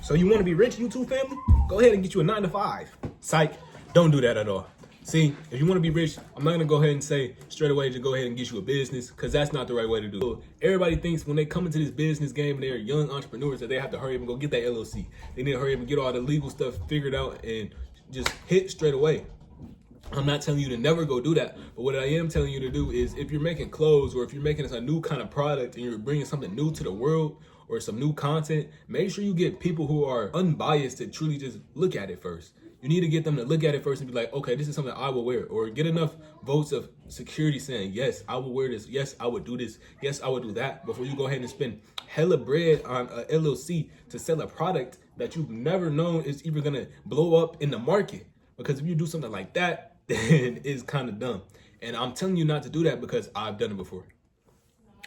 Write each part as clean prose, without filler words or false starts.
So you want to be rich, YouTube family? Go ahead and get you a 9 to 5. Psych, don't do that at all. See, if you want to be rich, I'm not going to go ahead and say straight away to go ahead and get you a business, because that's not the right way to do it. Everybody thinks when they come into this business game and they're young entrepreneurs that they have to hurry up and go get that LLC. They need to hurry up and get all the legal stuff figured out and just hit straight away. I'm not telling you to never go do that, but what I am telling you to do is if you're making clothes or if you're making a new kind of product and you're bringing something new to the world or some new content, make sure you get people who are unbiased to truly just look at it first. You need to get them to look at it first and be like, okay, this is something I will wear, or get enough votes of security saying, yes, I will wear this. Yes, I would do this. Yes, I would do that before you go ahead and spend hella bread on a LLC to sell a product that you've never known is even going to blow up in the market. Because if you do something like that, then it's kind of dumb. And I'm telling you not to do that because I've done it before.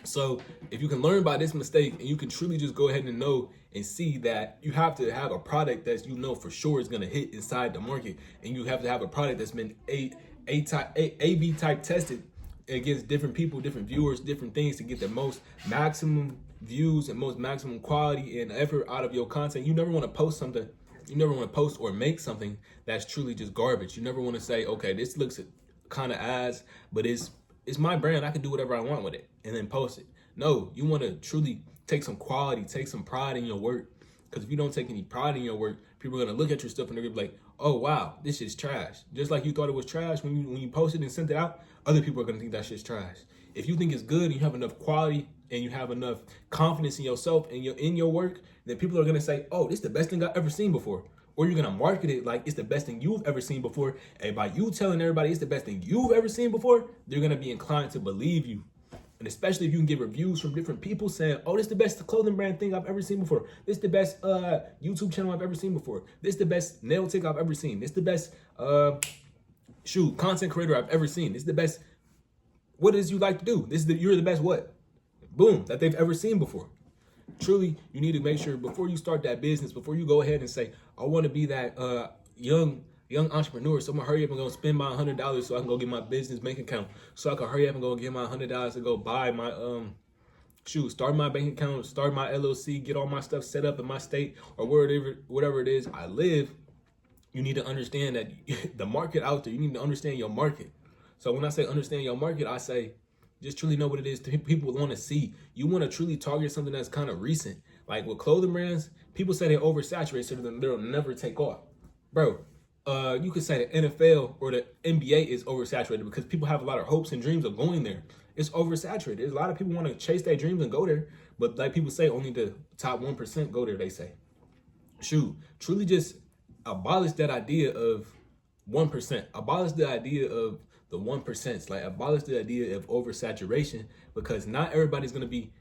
So if you can learn by this mistake and you can truly just go ahead and know and see that you have to have a product that you know for sure is going to hit inside the market, and you have to have a product that's been A/B type tested against different people, different viewers, different things to get the most maximum views and most maximum quality and effort out of your content. You never want to post something. You never want to post or make something that's truly just garbage. You never want to say, okay, this looks kind of ass, but it's my brand. I can do whatever I want with it and then post it. No, you want to truly take some quality, take some pride in your work. Because if you don't take any pride in your work, people are going to look at your stuff and they're going to be like, oh, wow, this shit's trash. Just like you thought it was trash when you posted and sent it out, other people are going to think that shit's trash. If you think it's good and you have enough quality and you have enough confidence in yourself and in your work, then people are going to say, oh, this is the best thing I've ever seen before. Or you're going to market it like it's the best thing you've ever seen before. And by you telling everybody it's the best thing you've ever seen before, they're going to be inclined to believe you. And especially if you can get reviews from different people saying, oh, this is the best clothing brand thing I've ever seen before. This is the best YouTube channel I've ever seen before. This is the best nail tech I've ever seen. This is the best content creator I've ever seen. This is the best, what it is you like to do. You're the best what? Boom, that they've ever seen before. Truly, you need to make sure before you start that business, before you go ahead and say, I want to be that young entrepreneur, so I'm gonna hurry up and go spend my $100 so I can go get my business bank account, so I can hurry up and go get my $100 to go buy my start my bank account, start my LLC, get all my stuff set up in my state or whatever it is I live. You need to understand that the market out there, you need to understand your market. So when I say understand your market, I say just truly know what it is people want to see. You want to truly target something that's kind of recent. Like with clothing brands, people say they oversaturate so that they'll never take off. Bro, you could say the NFL or the NBA is oversaturated because people have a lot of hopes and dreams of going there. It's oversaturated. There's a lot of people want to chase their dreams and go there, but like people say, only the top 1% go there, they say. Truly just abolish that idea of 1%. Abolish the idea of the 1%. Like abolish the idea of oversaturation, because not everybody's going to be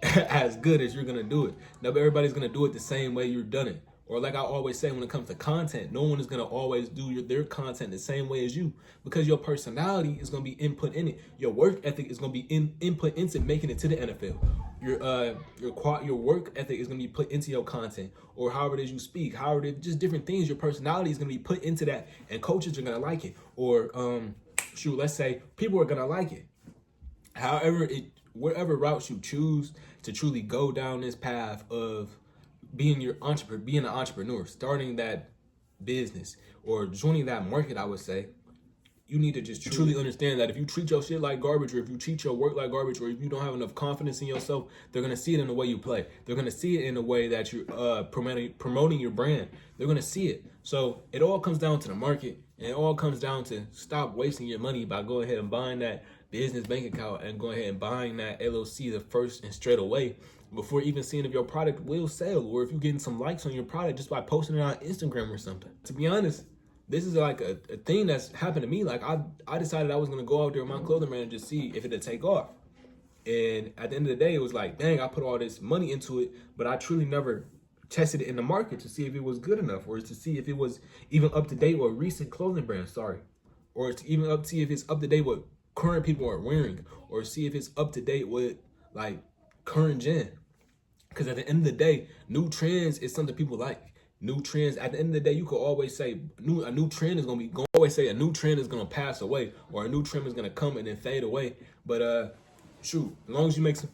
as good as you're going to do it. Not everybody's going to do it the same way you've done it. Or like I always say, when it comes to content, no one is going to always do their content the same way as you, because your personality is going to be input in it. Your work ethic is going to be input into making it to the NFL. Your work ethic is going to be put into your content, or however it is you speak, however it is, just different things. Your personality is going to be put into that, and coaches are going to like it. Or let's say people are going to like it. Whatever route you choose to truly go down this path of being an entrepreneur, starting that business or joining that market, I would say, you need to just truly understand that if you treat your shit like garbage, or if you treat your work like garbage, or if you don't have enough confidence in yourself, they're going to see it in the way you play. They're going to see it in the way that you're promoting your brand. They're going to see it. So it all comes down to the market, and it all comes down to stop wasting your money by going ahead and buying that business bank account and going ahead and buying that LLC the first and straight away, before even seeing if your product will sell, or if you're getting some likes on your product just by posting it on Instagram or something. To be honest, this is like a thing that's happened to me. Like I decided I was going to go out there with my clothing brand and just see if it'd take off. And at the end of the day, it was like, dang, I put all this money into it, but I truly never tested it in the market to see if it was good enough, or to see if it was even up to date with recent clothing brands, or to even see if it's up to date with current people are wearing, or see if it's up to date with like current gen. Because at the end of the day, new trends is something people like. New trends, at the end of the day, you could always say a new trend is going to be, always say a new trend is going to pass away, or a new trend is going to come and then fade away. But as long as you make some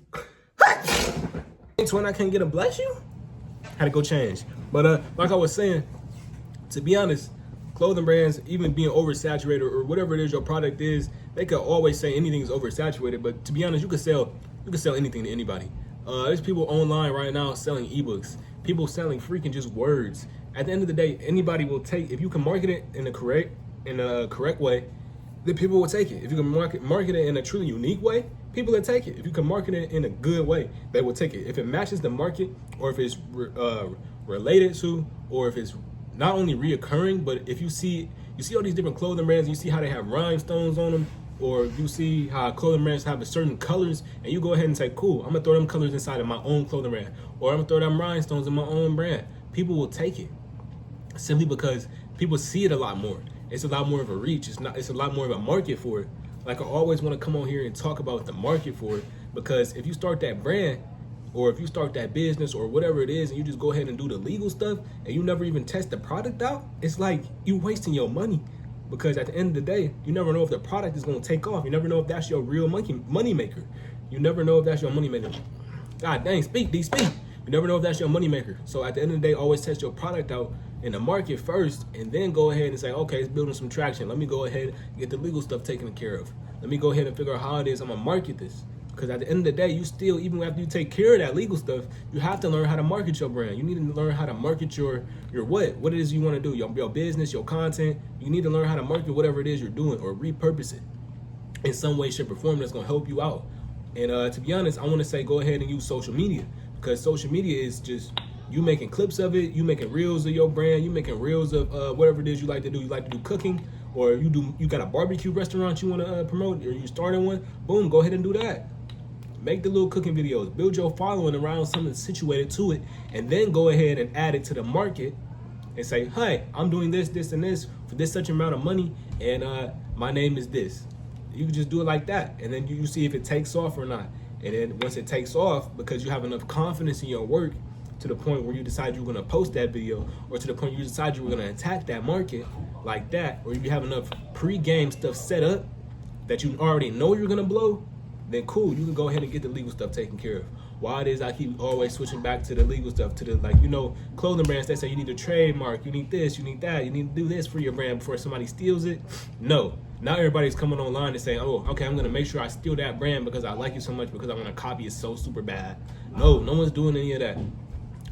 twin, I can't get a bless you. Had to go change. But like I was saying, to be honest, clothing brands, even being oversaturated or whatever it is your product is, they could always say anything is oversaturated. But to be honest, you could sell anything to anybody. There's people online right now selling ebooks, people selling freaking just words. At the end of the day, anybody will take, if you can market it in a correct way, then people will take it. If you can market it in a truly unique way, people will take it. If you can market it in a good way, they will take it. If it matches the market, or if it's related to, or if it's not only reoccurring, but if you see all these different clothing brands, you see how they have rhinestones on them, or you see how clothing brands have certain colors, and you go ahead and say, cool, I'm gonna throw them colors inside of my own clothing brand, or I'm gonna throw them rhinestones in my own brand. People will take it simply because people see it a lot more. It's a lot more of a reach. It's a lot more of a market for it. Like, I always want to come on here and talk about the market for it, because if you start that brand, or if you start that business or whatever it is, and you just go ahead and do the legal stuff and you never even test the product out, it's like you wasting your money. Because at the end of the day, you never know if the product is going to take off. You never know if that's your real money maker. You never know if that's your money maker. God dang, speak. You never know if that's your money maker. So at the end of the day, always test your product out in the market first, and then go ahead and say, okay, it's building some traction. Let me go ahead and get the legal stuff taken care of. Let me go ahead and figure out how it is I'm gonna market this. Because at the end of the day, you still, even after you take care of that legal stuff, you have to learn how to market your brand. You need to learn how to market your what it is you want to do, your business, your content. You need to learn how to market whatever it is you're doing, or repurpose it in some way, shape, or form that's gonna help you out. And to be honest, I want to say go ahead and use social media, because social media is just you making clips of it, you making reels of your brand, you making reels of whatever it is you like to do. You like to do cooking, or you got a barbecue restaurant you want to promote, or you starting one. Boom, go ahead and do that. Make the little cooking videos, build your following around something situated to it, and then go ahead and add it to the market and say, hey, I'm doing this, and this for this such amount of money, and my name is this. You can just do it like that, and then you see if it takes off or not. And then once it takes off, because you have enough confidence in your work to the point where you decide you're going to post that video, or to the point you decide you're going to attack that market like that, or you have enough pre-game stuff set up that you already know you're going to blow, then cool, you can go ahead and get the legal stuff taken care of. Why it is I keep always switching back to the legal stuff, to the, like, clothing brands, they say you need a trademark, you need this, you need that, you need to do this for your brand before somebody steals it. No, now everybody's coming online and saying, oh, okay, I'm gonna make sure I steal that brand because I like it so much, because I want to copy it so super bad. No one's doing any of that.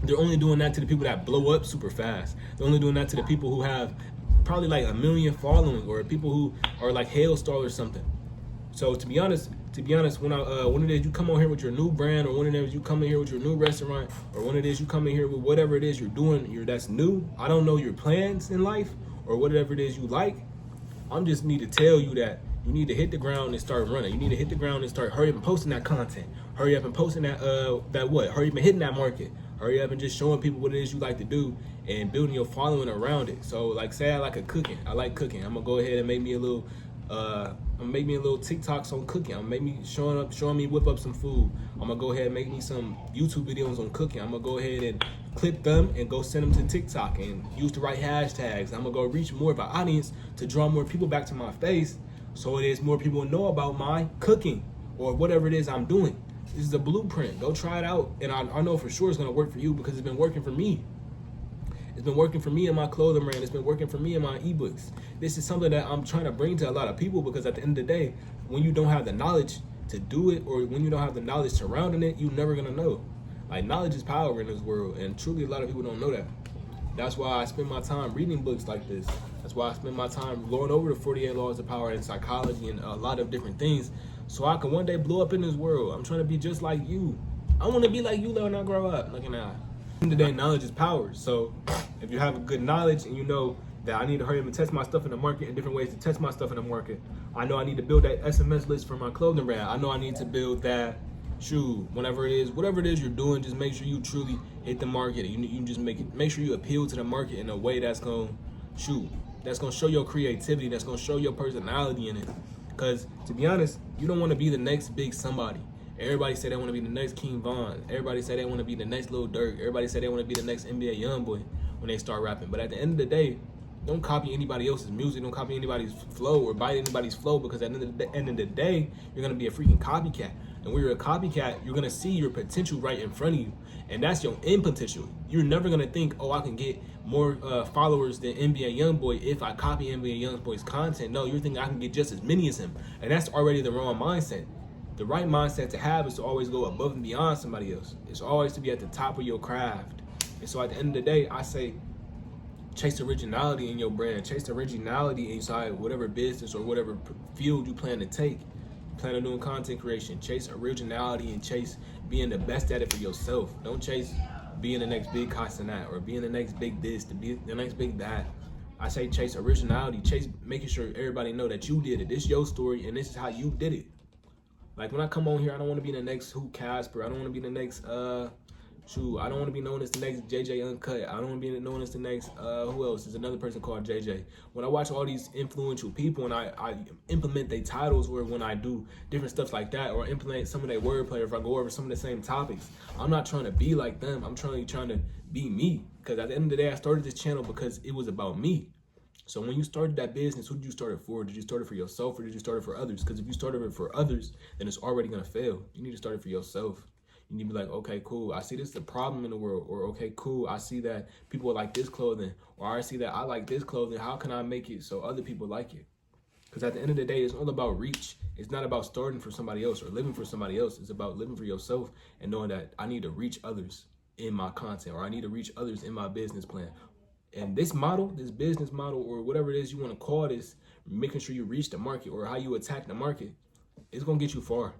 They're only doing that to the people that blow up super fast. They're only doing that to the people who have probably like 1 million following, or people who are like Hailstar or something. So to be honest, when it is you come on here with your new brand, or when it is you come in here with your new restaurant, or when it is you come in here with whatever it is you're doing, that's new. I don't know your plans in life, or whatever it is you like. I'm just need to tell you that you need to hit the ground and start running. You need to hit the ground and start hurry up and posting that content. Hurry up and posting that hurry up and hitting that market. Hurry up and just showing people what it is you like to do and building your following around it. So like, say I like cooking. I like cooking. I'm gonna go ahead and make me a little TikToks on cooking. I'm gonna make me showing me whip up some food. I'm gonna go ahead and make me some YouTube videos on cooking. I'm gonna go ahead and clip them and go send them to TikTok and use the right hashtags. I'm gonna go reach more of an audience to draw more people back to my face, so it is more people know about my cooking or whatever it is I'm doing. This is a blueprint. Go try it out, and I know for sure it's gonna work for you, because it's been working for me. It's been working for me in my clothing brand. It's been working for me in my ebooks. This is something that I'm trying to bring to a lot of people, because at the end of the day, when you don't have the knowledge to do it, or when you don't have the knowledge surrounding it, you're never gonna know. Like, knowledge is power in this world, and truly a lot of people don't know that. That's why I spend my time reading books like this. That's why I spend my time going over the 48 laws of power and psychology and a lot of different things, so I can one day blow up in this world. I'm trying to be just like you. I want to be like you when I grow up. Look at that. At the end of the day, knowledge is power. So if you have a good knowledge, and you know that I need to hurry up and test my stuff in the market, and different ways to test my stuff in the market. I know I need to build that SMS list for my clothing brand. I know I need to build that whatever it is you're doing, just make sure you truly hit the market. You just make sure you appeal to the market in a way that's gonna show your creativity, that's gonna show your personality in it. Because to be honest, you don't want to be the next big somebody. Everybody say they want to be the next King Von. Everybody say they want to be the next Lil Durk. Everybody say they want to be the next NBA Youngboy when they start rapping. But at the end of the day, don't copy anybody else's music. Don't copy anybody's flow or bite anybody's flow, because at the end of the day, you're going to be a freaking copycat. And when you're a copycat, you're gonna see your potential right in front of you, and that's your end potential. You're never gonna think, oh, I can get more followers than NBA Youngboy if I copy NBA Youngboy's content. No, you're thinking I can get just as many as him, and that's already the wrong mindset. The right mindset to have is to always go above and beyond somebody else. It's always to be at the top of your craft. And so at the end of the day, I say, chase originality in your brand. Chase originality inside whatever business or whatever field you plan to take. Plan on doing content creation. Chase originality and chase being the best at it for yourself. Don't chase being the next big Castanat or being the next big this, to be the next big that. I say chase originality. Chase making sure everybody know that you did it. This is your story and this is how you did it. Like when I come on here, I don't want to be the next Who Casper. I don't want to be the next I don't want to be known as the next JJ Uncut. I don't want to be known as the next who else? There's another person called JJ. When I watch all these influential people and I implement their titles, or when I do different stuff like that, or implement some of their wordplay, or if I go over some of the same topics, I'm not trying to be like them. I'm trying to be me. Because at the end of the day, I started this channel because it was about me. So when you started that business, who did you start it for? Did you start it for yourself or did you start it for others? Because if you started it for others, then it's already going to fail. You need to start it for yourself. You need to be like, okay, cool, I see this is the problem in the world. Or, okay, cool, I see that people like this clothing. Or I see that I like this clothing. How can I make it so other people like it? Because at the end of the day, it's all about reach. It's not about starting for somebody else or living for somebody else. It's about living for yourself and knowing that I need to reach others in my content, or I need to reach others in my business plan. And this model, this business model, or whatever it is you want to call this, making sure you reach the market or how you attack the market, it's going to get you far.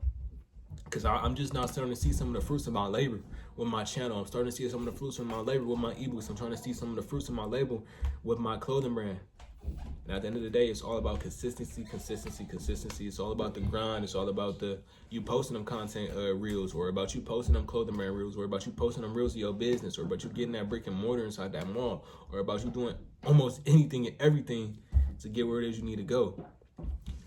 Because I'm just now starting to see some of the fruits of my labor with my channel. I'm starting to see some of the fruits of my labor with my ebooks. I'm trying to see some of the fruits of my label with my clothing brand. And at the end of the day, it's all about consistency. It's all about the grind. It's all about you posting them content reels, or about you posting them clothing brand reels, or about you posting them reels of your business, or about you getting that brick and mortar inside that mall, or about you doing almost anything and everything to get where it is you need to go.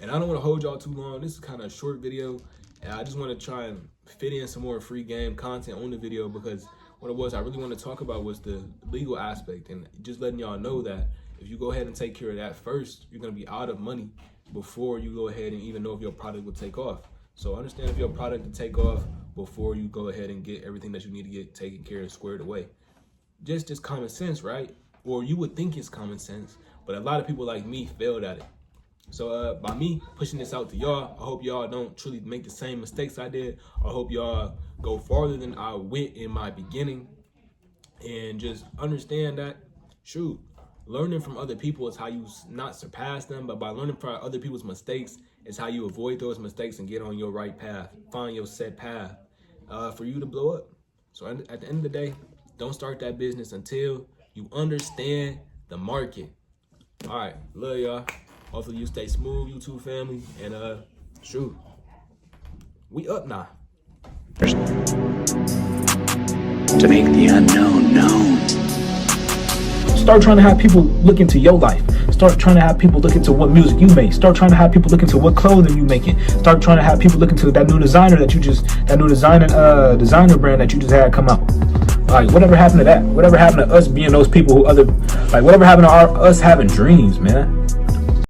And I don't want to hold y'all too long. This is kind of a short video, and I just want to try and fit in some more free game content on the video, because what it was I really want to talk about was the legal aspect, and just letting y'all know that if you go ahead and take care of that first, you're going to be out of money before you go ahead and even know if your product will take off. So understand if your product will take off before you go ahead and get everything that you need to get taken care of, squared away. Just common sense, right? Or you would think it's common sense, but a lot of people like me failed at it. So by me pushing this out to y'all, I hope y'all don't truly make the same mistakes I did. I hope y'all go farther than I went in my beginning, and just understand that, shoot, learning from other people is how you not surpass them, but by learning from other people's mistakes is how you avoid those mistakes and get on your right path, find your set path for you to blow up. So at the end of the day, don't start that business until you understand the market. All right, love y'all. Hopefully you stay smooth, YouTube family, and shoot, we up now. To make the unknown known. Start trying to have people look into your life. Start trying to have people look into what music you make. Start trying to have people look into what clothing you making. Start trying to have people look into that new designer designer brand that you just had come out. Like, whatever happened to that? Whatever happened to us being those people who whatever happened to us having dreams, man?